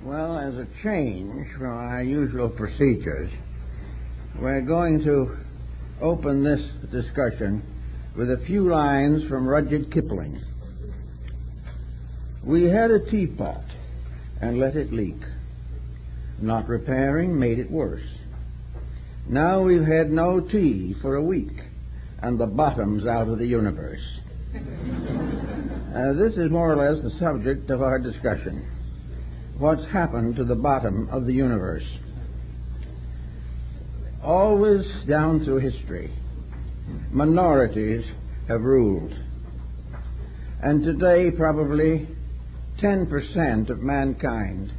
Well, as a change from our usual procedures, we're going to open this discussion with a few lines from Rudyard Kipling. We had a teapot and let it leak. Not repairing made it worse. Now we've had no tea for a week, and the bottom's out of the universe. This is more or less the subject of our discussion. What's happened to the bottom of the universe? Always down through history, minorities have ruled. And today, probably 10% of mankind,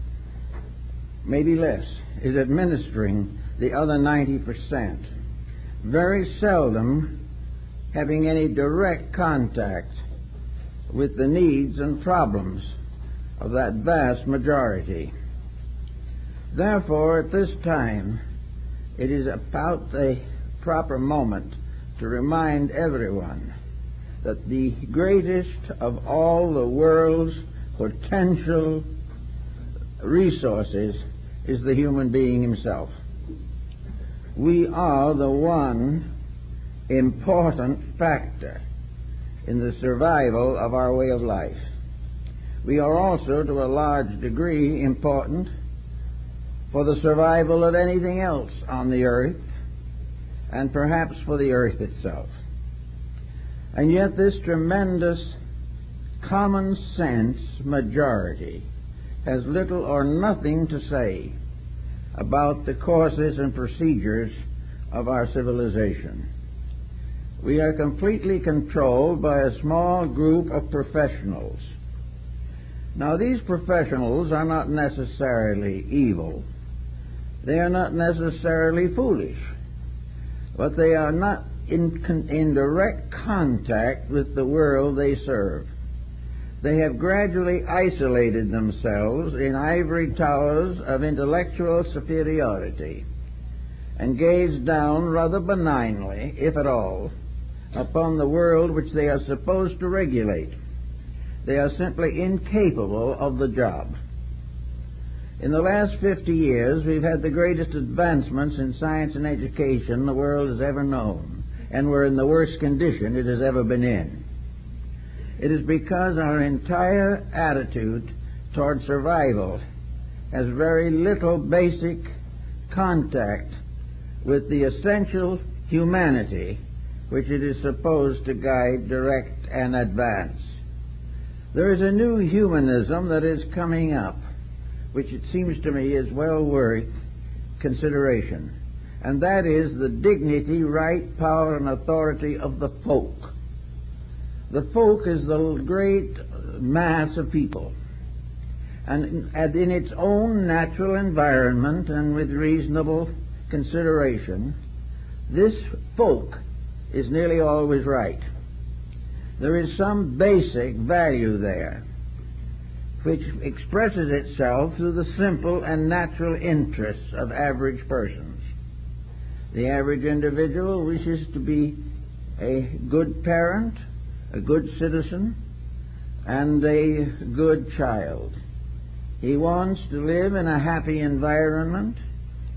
maybe less, is administering the other 90%, very seldom having any direct contact with the needs and problems of that vast majority. Therefore, at this time, it is about the proper moment to remind everyone that the greatest of all the world's potential resources is the human being himself. We are the one important factor in the survival of our way of life. We are also, to a large degree, important for the survival of anything else on the earth, and perhaps for the earth itself. And yet this tremendous common sense majority has little or nothing to say about the courses and procedures of our civilization. We are completely controlled by a small group of professionals. Now, these professionals are not necessarily evil. They are not necessarily foolish. But they are not in direct contact with the world they serve. They have gradually isolated themselves in ivory towers of intellectual superiority and gaze down rather benignly, if at all, upon the world which they are supposed to regulate. They are simply incapable of the job. In the last 50 years, we've had the greatest advancements in science and education the world has ever known, and we're in the worst condition it has ever been in. It is because our entire attitude toward survival has very little basic contact with the essential humanity which it is supposed to guide, direct, and advance. There is a new humanism that is coming up, which it seems to me is well worth consideration, and that is the dignity, right, power, and authority of the folk. The folk is the great mass of people, and in its own natural environment and with reasonable consideration, this folk is nearly always right. There is some basic value there which expresses itself through the simple and natural interests of average persons. The average individual wishes to be a good parent, a good citizen, and a good child. He wants to live in a happy environment.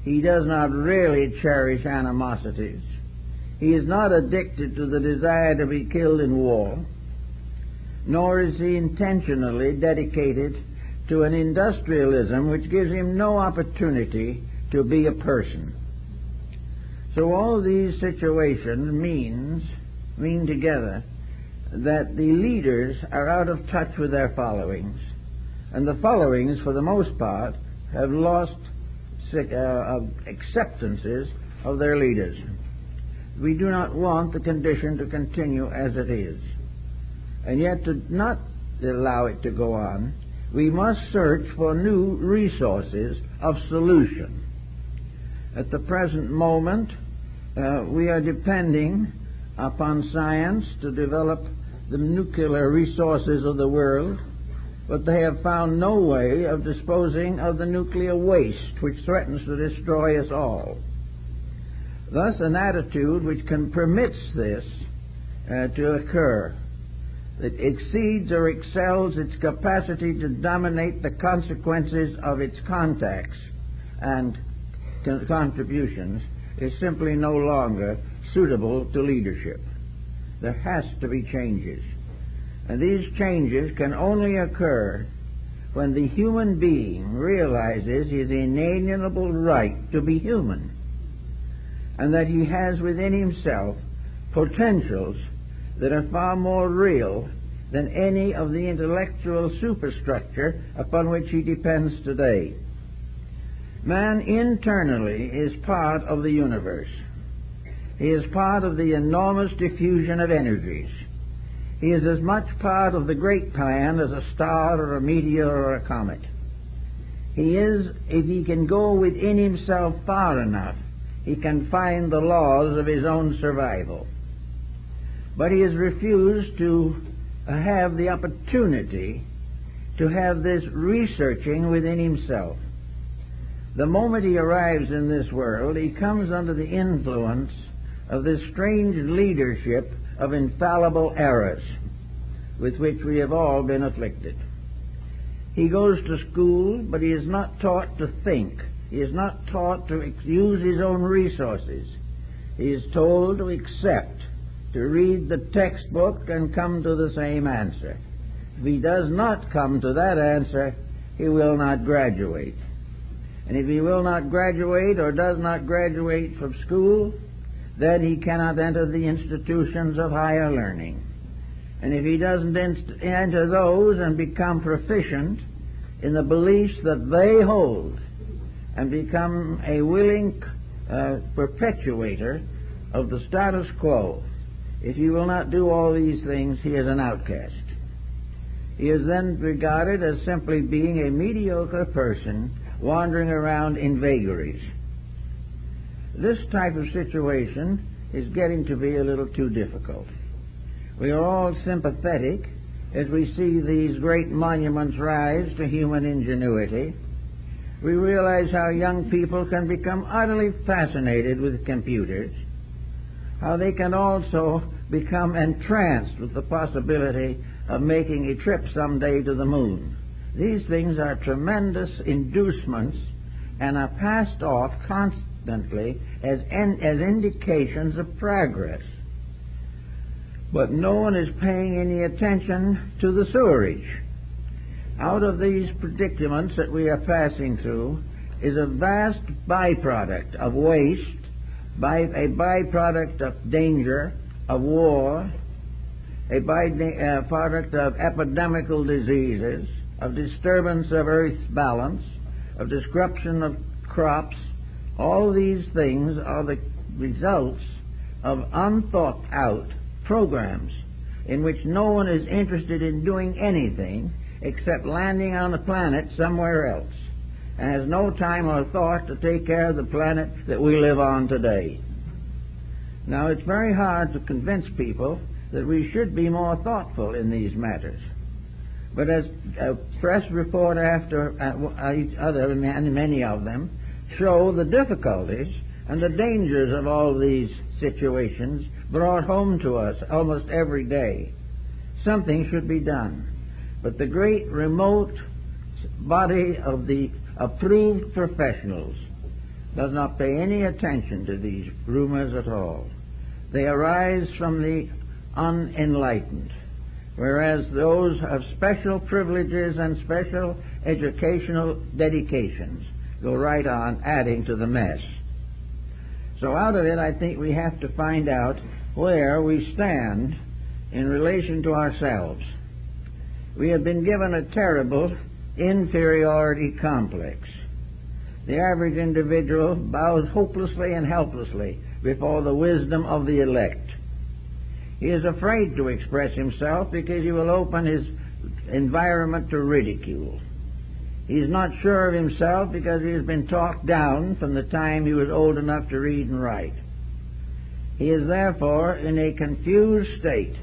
He does not really cherish animosities. He is not addicted to the desire to be killed in war, nor is he intentionally dedicated to an industrialism which gives him no opportunity to be a person. So all these situations mean together that the leaders are out of touch with their followings, and the followings, for the most part, have lost acceptances of their leaders. We do not want the condition to continue as it is. And yet, to not allow it to go on, we must search for new resources of solution. At the present moment, we are depending upon science to develop the nuclear resources of the world, but they have found no way of disposing of the nuclear waste which threatens to destroy us all. Thus, an attitude which permits this to occur that exceeds or excels its capacity to dominate the consequences of its contacts and contributions is simply no longer suitable to leadership. There has to be changes. And these changes can only occur when the human being realizes his inalienable right to be human, and that he has within himself potentials that are far more real than any of the intellectual superstructure upon which he depends today. Man internally is part of the universe. He is part of the enormous diffusion of energies. He is as much part of the great plan as a star or a meteor or a comet. He is, if he can go within himself far enough, he can find the laws of his own survival. But he has refused to have the opportunity to have this researching within himself. The moment he arrives in this world, he comes under the influence of this strange leadership of infallible errors with which we have all been afflicted. He goes to school, but he is not taught to think. He is not taught to use his own resources. He is told to accept, to read the textbook and come to the same answer. If he does not come to that answer, he will not graduate. And if he will not graduate or does not graduate from school, then he cannot enter the institutions of higher learning. And if he doesn't enter those and become proficient in the beliefs that they hold and become a willing perpetuator of the status quo, if he will not do all these things, he is an outcast. He is then regarded as simply being a mediocre person wandering around in vagaries. This type of situation is getting to be a little too difficult. We are all sympathetic as we see these great monuments rise to human ingenuity. We realize how young people can become utterly fascinated with computers, how they can also become entranced with the possibility of making a trip someday to the moon. These things are tremendous inducements and are passed off constantly as indications of progress. But no one is paying any attention to the sewerage. Out of these predicaments that we are passing through is a vast byproduct of waste, a byproduct of danger, of war, a byproduct of epidemical diseases, of disturbance of Earth's balance, of disruption of crops. All these things are the results of unthought out programs in which no one is interested in doing anything except landing on a planet somewhere else, and has no time or thought to take care of the planet that we live on today. Now, it's very hard to convince people that we should be more thoughtful in these matters. But as press report after each other, and many of them, show the difficulties and the dangers of all these situations brought home to us almost every day. Something should be done. But the great remote body of the approved professionals does not pay any attention to these rumors at all. They arise from the unenlightened, whereas those of special privileges and special educational dedications go right on adding to the mess. So out of it, I think we have to find out where we stand in relation to ourselves. We have been given a terrible inferiority complex. The average individual bows hopelessly and helplessly before the wisdom of the elect. He is afraid to express himself because he will open his environment to ridicule. He is not sure of himself because he has been talked down from the time he was old enough to read and write. He is therefore in a confused state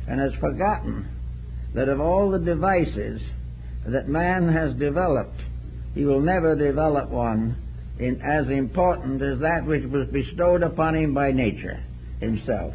and has forgotten that of all the devices that man has developed, he will never develop one as important as that which was bestowed upon him by nature himself.